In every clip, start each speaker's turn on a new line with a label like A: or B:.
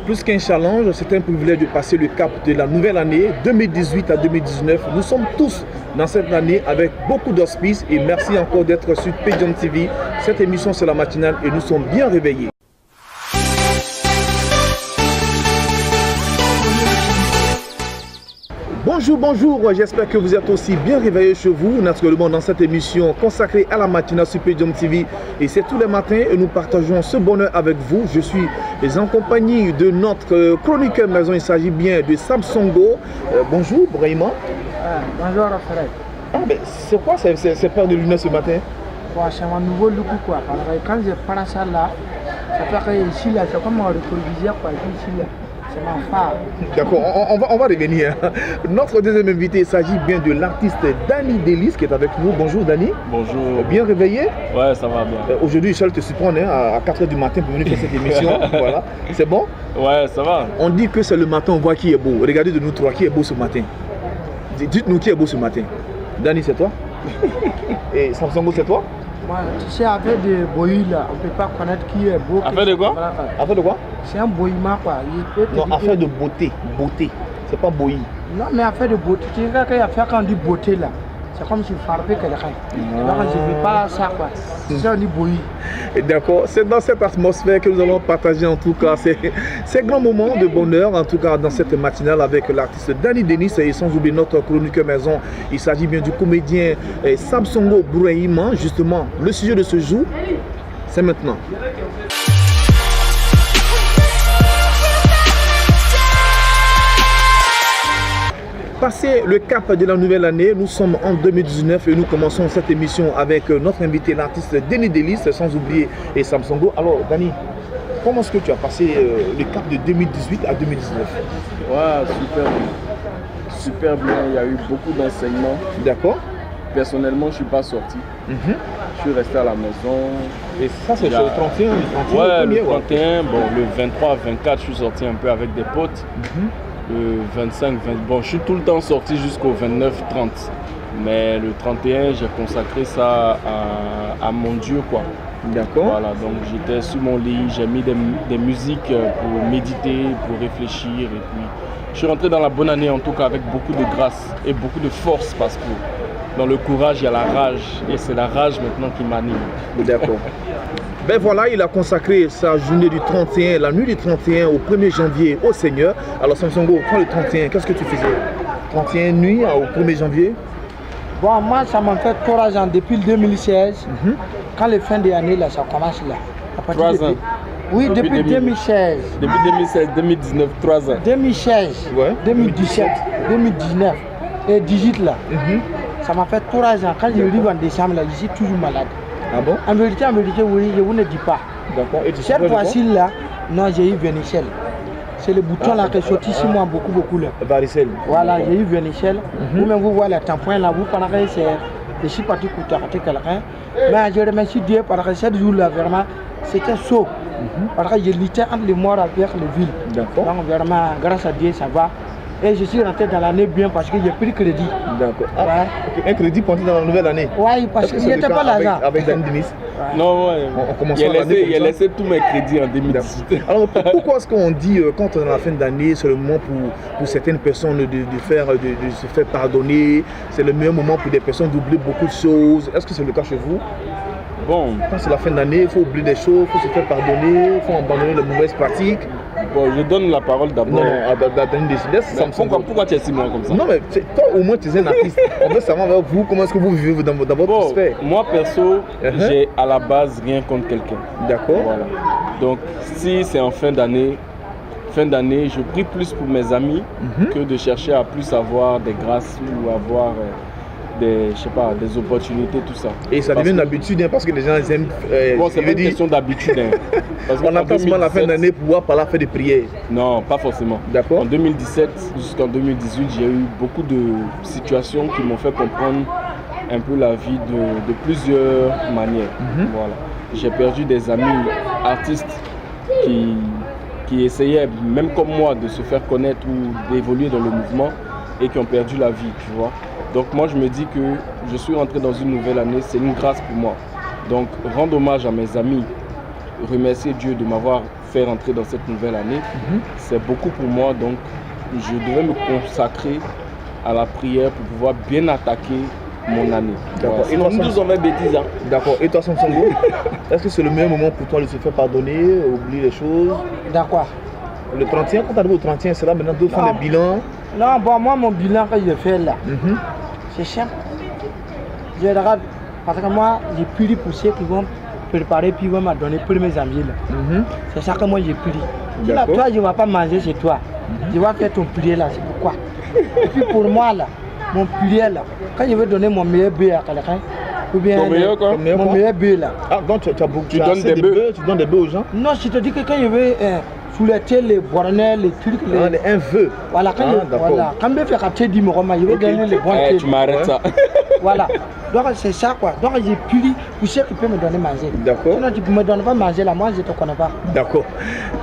A: Plus qu'un challenge, c'est un privilège de passer le cap de la nouvelle année 2018 à 2019. Nous sommes tous dans cette année avec beaucoup d'auspices et merci encore d'être sur Pedium TV. Cette émission c'est la matinale et nous sommes bien réveillés. Bonjour, bonjour, j'espère que vous êtes aussi bien réveillés chez vous, naturellement dans cette émission consacrée à la matinale sur Pedium TV. Et c'est tous les matins et nous partageons ce bonheur avec vous. Je suis en compagnie de notre chroniqueur maison, il s'agit bien de Samsongo. Bonjour, Brahima.
B: Bonjour, Raphaël.
A: Ah, mais c'est quoi ces paires de lunettes ce matin?
B: C'est mon nouveau look quoi. Quand je prends ça là, ça fait que ici là, c'est comme un rétroviseur quoi. Ici là. C'est ma phare.
A: D'accord, on va revenir. Notre deuxième invité, il s'agit bien de l'artiste Danny Delis qui est avec nous. Bonjour Danny.
C: Bonjour.
A: Bien réveillé? Ouais,
C: ça va bien.
A: Aujourd'hui, Michel te surprend à 4h du matin pour venir faire cette émission. Voilà. C'est bon?
C: Ouais, ça va.
A: On dit que c'est le matin, on voit qui est beau. Regardez de nous trois, qui est beau ce matin? Dites-nous qui est beau ce matin. Danny, c'est toi? Et Samsongo, c'est toi?
B: Moi, tu sais, avec des boyus là, on ne peut pas connaître qui est beau.
C: Affaire de quoi?
A: Affaire de quoi?
B: C'est un boyement quoi.
A: Non, affaire de beauté. Beauté. C'est pas boyi.
B: Non, mais affaire de beauté. Tu sais qu'il y a affaire quand on dit beauté là. C'est comme si frapper quelqu'un. Donc je ne veux pas ça quoi. C'est ça on dit boyi.
A: D'accord, c'est dans cette atmosphère que nous allons partager en tout cas ces grands moments de bonheur, en tout cas dans cette matinale avec l'artiste Danny Delis et sans oublier notre chroniqueur maison. Il s'agit bien du comédien Samsongo Brahima. Justement, le sujet de ce jour, c'est maintenant. Passé le cap de la nouvelle année, nous sommes en 2019 et nous commençons cette émission avec notre invité, l'artiste Danny Delis, sans oublier et Samsongo. Alors, Danny, comment est-ce que tu as passé le cap de 2018 à 2019?
C: Ouais, super bien. Super bien, il y a eu beaucoup d'enseignements.
A: D'accord.
C: Personnellement, je ne suis pas sorti. Je suis resté à la maison.
A: Et ça, c'est sur le 31,
C: ouais, le 31, bon, le 23, 24, je suis sorti un peu avec des potes. Le 25, 20, bon, je suis tout le temps sorti jusqu'au 29, 30. Mais le 31, j'ai consacré ça à mon Dieu, quoi.
A: D'accord.
C: Voilà, donc j'étais sur mon lit, j'ai mis des musiques pour méditer, pour réfléchir. Et puis, je suis rentré dans la bonne année, en tout cas, avec beaucoup de grâce et beaucoup de force, parce que dans le courage, il y a la rage. Et c'est la rage maintenant qui m'anime.
A: D'accord. Ben voilà, il a consacré sa journée du 31, la nuit du 31 au 1er janvier au Seigneur. Alors Samsongo, quand le 31, qu'est-ce que tu faisais? 31 nuit au 1er janvier?
B: Bon, moi ça m'a fait 3 ans depuis le 2016. Quand les fins d'année là, ça commence là.
C: 3 ans?
B: Oui, depuis 2016.
C: Depuis 2016, 2019, 3 ans.
B: 2016,
A: ouais.
B: 2017, 2019 et 18 là. Ça m'a fait 3 ans. Quand je arrive en décembre là, je suis toujours malade.
A: Ah bon?
B: En vérité, oui, je vous ne dis pas.
A: D'accord.
B: Cette fois-ci là, non, j'ai eu vernicelle. C'est le bouton là qui est sorti sur moi beaucoup là.
A: Varicelle.
B: Voilà, j'ai eu vernicelle. Vous-même vous voyez le tampon là, vous pensez que c'est je suis parti pour t'arrêter quelqu'un. Mais je remercie Dieu parce que 7 jours là, vraiment, c'était chaud. Parce que je luttais entre les morts avec les villes.
A: D'accord.
B: Donc vraiment, grâce à Dieu, ça va. Et je suis rentré dans l'année bien parce que j'ai pris crédit.
A: D'accord.
B: Ah, ouais.
A: Okay. Un crédit pour entrer dans la nouvelle année?
B: Oui, parce qu'il n'était pas là.
A: Avec Danny Delis?
C: Non, ouais.
A: On commence
C: il a laissé tous mes crédits en 2018.
A: Alors pourquoi est-ce qu'on dit quand on est à la fin d'année, c'est le moment pour certaines personnes de se faire pardonner, c'est le meilleur moment pour des personnes d'oublier beaucoup de choses? Est-ce que c'est le cas chez vous?
C: Bon.
A: Quand c'est la fin d'année, il faut oublier des choses, il faut se faire pardonner, il faut abandonner les mauvaises pratiques.
C: Bon, je donne la parole d'abord.
A: Non, à Danny Delis.
C: Pourquoi tu es si moi comme ça?
A: Non, mais toi au moins tu es un artiste. On veut savoir avec vous comment est-ce que vous vivez dans votre sphère.
C: Moi perso, j'ai à la base rien contre quelqu'un.
A: D'accord.
C: Voilà. Donc si c'est en fin d'année, je prie plus pour mes amis que de chercher à plus avoir des grâces ou avoir des opportunités, tout ça.
A: Et ça devient une habitude parce que les gens aiment.
C: Bon, c'est pas une question d'habitude.
A: On attend souvent la fin d'année pour pouvoir par là faire des prières.
C: Non, pas forcément.
A: D'accord.
C: En 2017 jusqu'en 2018, j'ai eu beaucoup de situations qui m'ont fait comprendre un peu la vie de plusieurs manières. Voilà. J'ai perdu des amis artistes qui essayaient, même comme moi, de se faire connaître ou d'évoluer dans le mouvement et qui ont perdu la vie, tu vois. Donc moi je me dis que je suis rentré dans une nouvelle année, c'est une grâce pour moi. Donc rendre hommage à mes amis, remercier Dieu de m'avoir faire entrer dans cette nouvelle année. C'est beaucoup pour moi, donc je devais me consacrer à la prière pour pouvoir bien attaquer mon année.
A: D'accord.
C: Voilà.
A: Et toi,
C: Nous avons bêtises. Hein.
A: D'accord. Et toi, Samsongo, est-ce que c'est le meilleur moment pour toi de se faire pardonner, oublier les choses?
B: D'accord.
A: Le 31, quand tu arrives au 31, c'est là maintenant de faire des bilans.
B: Non, bon, moi, mon bilan que je fais là, c'est simple. Je regarde, parce que moi, j'ai pris pour ceux qui vont préparer puis vont me donner pour mes amis là. C'est ça que moi j'ai pris. Si là, toi, je ne vais pas manger chez toi. Je vais faire ton prière là, c'est pourquoi. Et puis pour moi là, mon prière là, quand je veux donner mon meilleur bœuf à quelqu'un, ou bien
C: Ton meilleur quoi?
B: mon meilleur bœuf là.
A: Ah, donc tu as beaucoup,
C: Tu donnes des bœufs?
A: Tu donnes des bœufs aux gens?
B: Non, je te dis que quand je veux soulever les bornets, les trucs,
A: Un vœu.
B: voilà, quand je veux faire un thé du Moroma, je veux gagner les bons thés.
C: Tu m'arrêtes ça.
B: Voilà. Donc c'est ça quoi. Donc j'ai pris pour ceux qui peuvent me donner manger.
A: D'accord.
B: Sinon tu ne me donnes pas manger là, moi je ne te connais pas.
A: D'accord.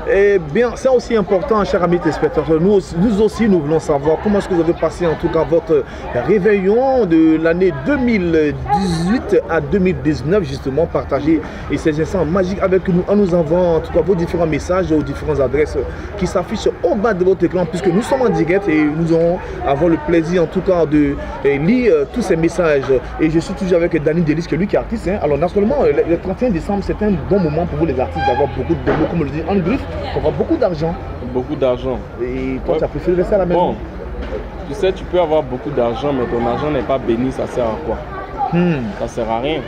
A: Et bien, c'est aussi important, chers amis téléspectateurs. Nous aussi, nous voulons savoir comment est-ce que vous avez passé en tout cas votre réveillon de l'année 2018 à 2019, justement, partager et ces instants magiques avec nous en nous envoyant en tout cas vos différents messages aux différentes adresses qui s'affichent au bas de votre écran, puisque nous sommes en direct et nous allons avoir le plaisir en tout cas de lire tous ces messages. Et je suis toujours avec Dani Delis, qui est lui qui est artiste. Hein. Alors naturellement, le 31 décembre, c'est un bon moment pour vous les artistes d'avoir beaucoup de mots, comme on le dit en griffe, d'avoir beaucoup d'argent.
C: Beaucoup d'argent.
A: Et toi, tu as préféré rester à la maison?
C: Bon, tu sais, tu peux avoir beaucoup d'argent, mais ton argent n'est pas béni, ça sert à quoi? Ça sert à rien.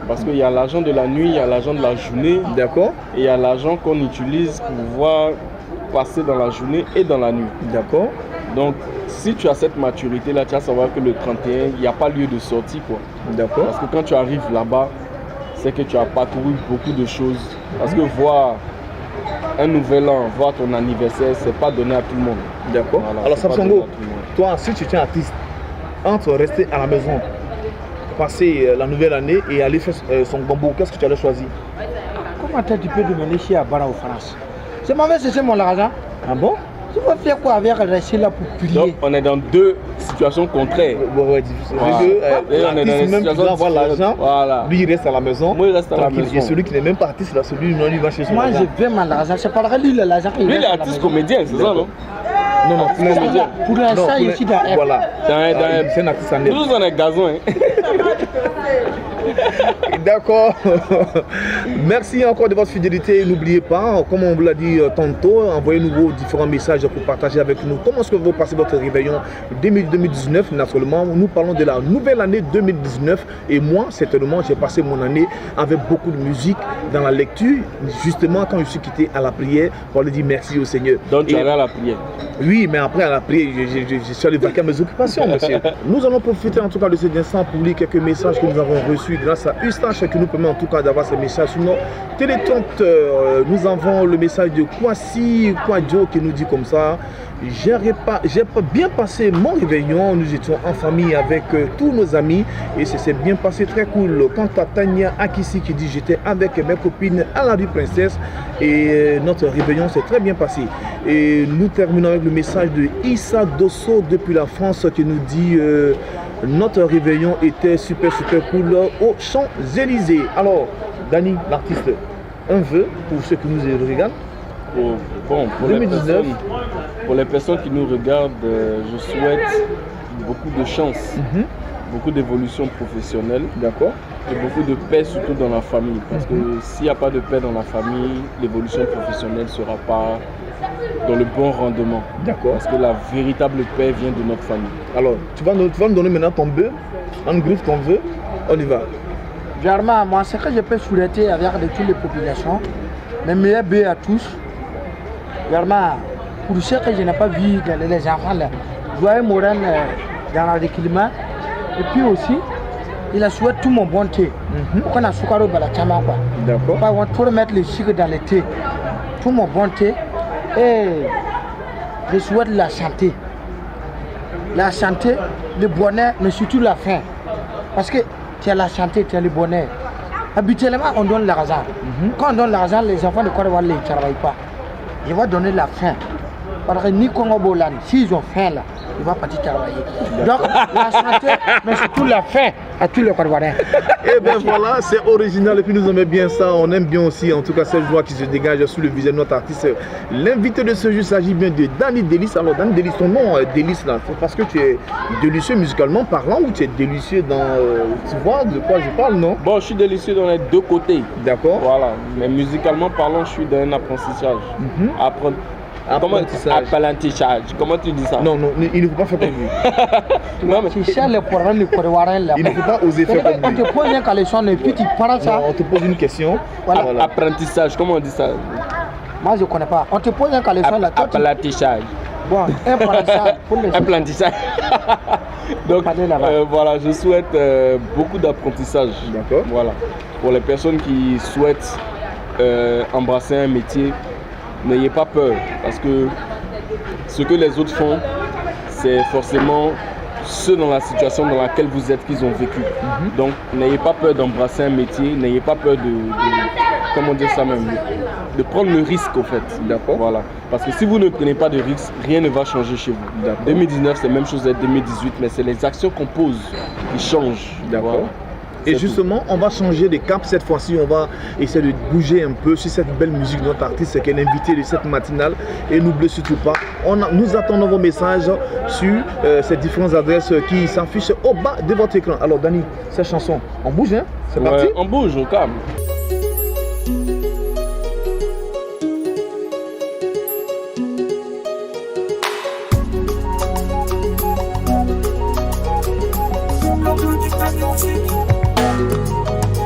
C: Parce qu'il y a l'argent de la nuit, il y a l'argent de la journée.
A: D'accord.
C: Et il y a l'argent qu'on utilise pour pouvoir passer dans la journée et dans la nuit.
A: D'accord.
C: Donc, si tu as cette maturité-là, tu vas savoir que le 31, il n'y a pas lieu de sortie, quoi.
A: D'accord.
C: Parce que quand tu arrives là-bas, c'est que tu as parcouru beaucoup de choses. Parce que voir un nouvel an, voir ton anniversaire, c'est pas donné à tout le monde.
A: D'accord.
C: Voilà,
A: Alors,
C: c'est pas
A: Samsongo,
C: donné à tout le monde.
A: toi, si tu es artiste, entre rester à la maison, passer la nouvelle année et aller faire son gombo, qu'est-ce que tu allais choisir?
B: Comment tu peux demander ici à Bara au France? C'est mauvais, c'est mon argent.
A: Ah bon?
B: Tu vas faire quoi avec rester là pour prier?
C: Donc, on est dans deux situations contraires.
A: Ouais, difficile.
C: Voilà.
A: Les deux,
C: Et on est dans
A: l'artiste
C: une
A: même qui
C: situation
A: doit avoir
C: différente.
A: l'argent,
C: Voilà.
A: lui il reste à la maison.
C: Moi, il reste à la
A: Tranquille.
C: maison.
A: Et celui qui n'est même pas artiste, là, celui non, il va chez son
B: Moi
A: argent.
B: je veux mon argent, c'est pas vrai, lui il a l'argent.
C: Lui, il est artiste comédien, c'est ça, non?
A: Non, non,
B: Pour l'instant, il est ici dans F.
A: Voilà.
C: Dans
A: C'est un artiste en net.
C: Nous, on est gazon, hein.
A: D'accord. Merci encore de votre fidélité. N'oubliez pas, comme on vous l'a dit tantôt, envoyez-nous vos différents messages pour partager avec nous comment est-ce que vous passez votre réveillon 2019. Naturellement, nous parlons de la nouvelle année 2019. Et moi, certainement, j'ai passé mon année avec beaucoup de musique dans la lecture. Justement, quand je suis quitté à la prière, pour lui dire merci au Seigneur.
C: Donc, tu allais à la prière.
A: Oui, mais après à la prière, je suis allé vaquer à mes occupations, monsieur. Nous allons profiter en tout cas de cet instant pour lire quelques messages que nous avons reçus grâce à Eustache qui nous permet en tout cas d'avoir ces messages sur nos téléprompteurs. Nous avons le message de Kwasi Kwadjo qui nous dit comme ça: j'ai bien passé mon réveillon, nous étions en famille avec tous nos amis et ça s'est bien passé, très cool. Quant à Tania Akissi qui dit: j'étais avec mes copines à la rue Princesse et notre réveillon s'est très bien passé. Et nous terminons avec le message de Issa Dosso depuis la France qui nous dit notre réveillon était super cool aux Champs-Élysées. Alors, Dani, l'artiste, un vœu pour ceux qui nous regardent.
C: Pour
A: 2019.
C: Pour les personnes qui nous regardent, je souhaite beaucoup de chance, beaucoup d'évolution professionnelle.
A: D'accord.
C: Et beaucoup de paix, surtout dans la famille. Parce que s'il n'y a pas de paix dans la famille, l'évolution professionnelle ne sera pas dans le bon rendement.
A: D'accord.
C: Parce que la véritable paix vient de notre famille.
A: Alors, tu vas me donner maintenant ton vœu, en griffe ton vœu, on y va.
B: Germain, moi, ce que je peux souhaiter avec toutes les populations, mes meilleurs bœufs à tous. Germain, pour ceux que je n'ai pas vu, les enfants, là, joyeux Moran dans le climat. Et puis aussi, il a souhaité tout mon bon thé. On a soukaro balachama quoi.
A: D'accord.
B: On va tout remettre les sucres dans le thé. Tout mon bon thé. Et je souhaite la santé. La santé, le bonheur, mais surtout la faim. Parce que tu as la santé, tu as le bonheur. Habituellement, on donne l'argent. Quand on donne l'argent, les enfants de Côte d'Ivoire ne travaillent pas. Je vais donner la faim. Parce que ni Congo Bolan, s'ils ont faim là, il va partir travailler. Donc, la santé, mais surtout la faim à tous les Côte-d'Ivoiriens.
A: Et bien voilà, c'est original et puis nous aimons bien ça. On aime bien aussi, en tout cas, cette joie qui se dégage sous le visage de notre artiste. L'invité de ce jour s'agit bien de Danny Delis. Alors, Danny Delis, ton nom Delis là, c'est parce que tu es délicieux musicalement parlant ou tu es délicieux dans. Tu vois de quoi je parle, non?
C: Bon, je suis délicieux dans les deux côtés.
A: D'accord.
C: Voilà, mais musicalement parlant, je suis dans un apprentissage. Apprentissage. Comment tu dis ça?
A: Non, non, il ne faut pas faire comme lui.
B: Non, mais c'est ça le problème du Côte-d'Ivoirien là.
A: Il ne faut pas oser faire comme
B: On
A: lui.
B: te pose un caleçon et puis tu parles ça.
A: Non, on te pose une question.
B: Voilà.
C: Apprentissage, comment on dit ça?
B: Moi je ne connais pas. On te pose un caleçon là.
C: Apprentissage.
B: Bon, apprentissage pour les
C: Apprentissage. Donc voilà, je souhaite beaucoup d'apprentissage.
A: D'accord.
C: Voilà. Pour les personnes qui souhaitent embrasser un métier, n'ayez pas peur, parce que ce que les autres font, c'est forcément ceux dans la situation dans laquelle vous êtes qu'ils ont vécu. Donc n'ayez pas peur d'embrasser un métier, n'ayez pas peur comment dire ça même, de prendre le risque au fait.
A: D'accord.
C: Voilà. Parce que si vous ne prenez pas de risque, rien ne va changer chez vous. 2019 c'est la même chose que 2018, mais c'est les actions qu'on pose qui changent.
A: D'accord.
C: Voilà.
A: Et justement, on va changer de cap cette fois-ci. On va essayer de bouger un peu sur cette belle musique de notre artiste qui est l'invité de cette matinale. Et n'oubliez surtout pas, nous attendons vos messages sur ces différentes adresses qui s'affichent au bas de votre écran. Alors, Danny, cette chanson, on bouge, hein? C'est parti?
C: On bouge au calme.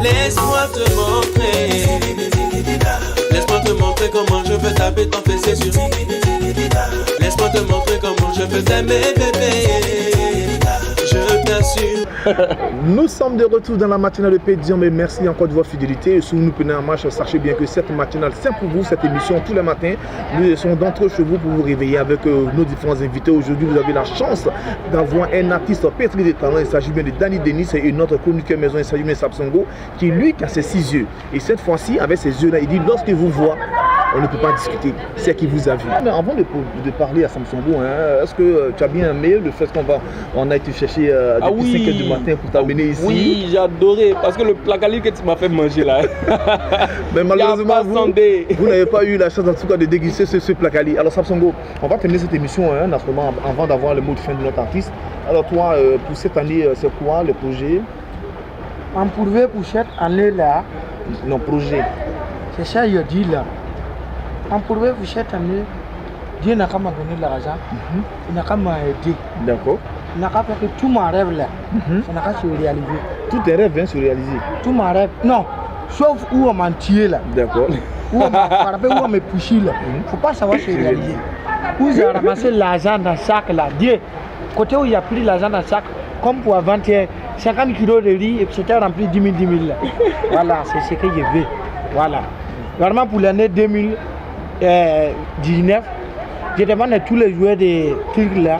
D: Laisse-moi te montrer. Laisse-moi te montrer comment je veux taper ton fessé sur. Laisse-moi te montrer comment je veux t'aimer, bébé. Je t'assure.
A: Nous sommes de retour dans la matinale de Pédion, mais merci encore de votre fidélité. Et si vous nous prenez en marche, sachez bien que cette matinale, c'est pour vous, cette émission tous les matins. Nous sommes d'entre chez vous pour vous réveiller avec nos différents invités. Aujourd'hui, vous avez la chance d'avoir un artiste pétri de talent. Il s'agit bien de Danny Denis et notre chroniqueur maison, il s'agit bien de Sapsongo, qui lui a ses 6 yeux. Et cette fois-ci, avec ses yeux-là, il dit lorsqu'il vous voit, on ne peut pas discuter, c'est qu'il vous a vu. Mais avant de parler à Samsongo, hein, est-ce que tu as bien aimé le fait qu'on a été chercher depuis 5 h du matin pour t'amener ici?
C: Oui, j'ai adoré, parce que le placali que tu m'as fait manger là.
A: Mais malheureusement, vous n'avez pas eu la chance en tout cas de déguster ce placali. Alors Samsongo, on va terminer cette émission hein, avant d'avoir le mot de fin de notre artiste. Alors toi, pour cette année, c'est quoi le projet?
B: En prouvé pour cette année là.
A: Non, projet.
B: C'est ça que je dis là. En prouvé pour cette année, Dieu n'a qu'à me donner de l'argent, il n'a qu'à m'aider.
A: D'accord.
B: Il n'a qu'à faire que tout mon rêve là, ça n'a qu'à se réaliser.
A: Tous tes rêves viennent se réaliser?
B: Tout mon rêve, non, sauf où on m'a tué là.
A: D'accord.
B: Où on m'a frappé, où on m'a poussé là. Il ne faut pas savoir se réaliser. Où j'ai ramassé l'argent dans le sac là, Dieu, côté où il a pris l'argent dans le sac, comme pour avant-hier, 50 kilos de riz et puis c'était rempli 10 000 là. Voilà, c'est ce que je veux. Voilà. Vraiment pour l'année 2019, je demande à tous les joueurs de trucs là,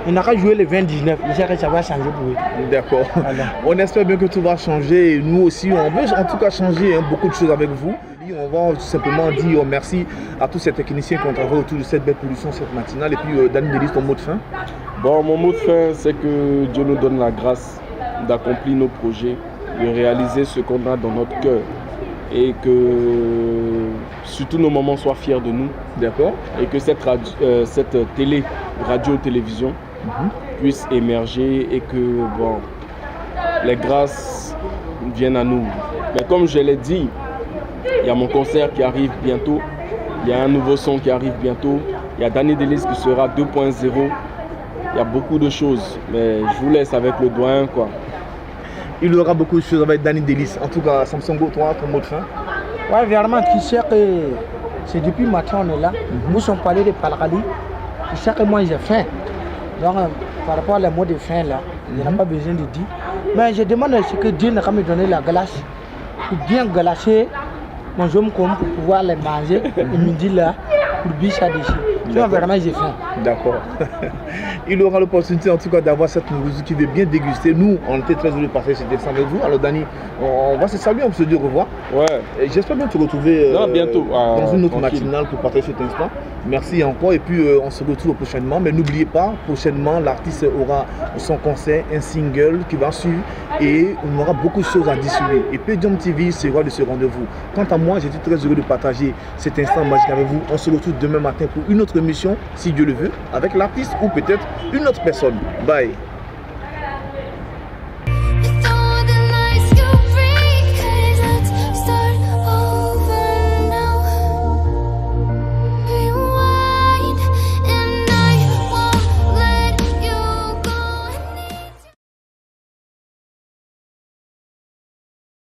B: il n'a qu'à jouer le 2019, je sais que ça va changer pour eux.
A: D'accord.
B: Voilà.
A: On espère bien que tout va changer et nous aussi, on veut en tout cas changer hein, beaucoup de choses avec vous. On va tout simplement dire merci à tous ces techniciens qui ont travaillé autour de cette belle production, cette matinale. Et puis Danny Delis, ton mot de fin?
C: Bon, mon mot de fin, c'est que Dieu nous donne la grâce d'accomplir nos projets, de réaliser ce qu'on a dans notre cœur. Et que surtout nos mamans soient fiers de nous.
A: D'accord.
C: Et que cette radio-télévision puisse émerger et que bon, les grâces viennent à nous. Mais comme je l'ai dit, il y a mon concert qui arrive bientôt, il y a un nouveau son qui arrive bientôt, il y a Danny Delis qui sera 2.0, il y a beaucoup de choses, mais je vous laisse avec le doyen quoi.
A: Il y aura beaucoup de choses avec Danny Delis. En tout cas, Samsongo, toi, ton mot de fin?
B: Ouais, vraiment, tu sais que c'est depuis le matin on est là. Nous sommes parlé de Palrali. Tu sais que moi j'ai faim. Donc, par rapport à les mots de faim là, il n'y a pas besoin de dire. Mais je demande à ce que Dieu n'a qu'à me donner la glace. Pour bien glacer mon homme pour pouvoir les manger. Il me dit là, pour bien ça dessus. Sinon, vraiment, j'ai faim.
A: D'accord. Il aura l'opportunité en tout cas d'avoir cette nourriture qui veut bien déguster. Nous, on était très heureux de passer cet instant avec vous. Alors Dani, on va se saluer, on se dit au revoir.
C: Ouais.
A: Et j'espère bien te retrouver
C: bientôt,
A: dans une autre
C: tranquille.
A: matinale pour partager cet instant. Merci encore et puis on se retrouve prochainement. Mais n'oubliez pas, prochainement, l'artiste aura son concert, un single qui va suivre et on aura beaucoup de choses à distribuer. Et Podium TV sera de ce rendez-vous. Quant à moi, j'étais très heureux de partager cet instant magique avec vous. On se retrouve demain matin pour une autre émission, si Dieu le veut, avec l'artiste ou peut-être une autre personne. Bye.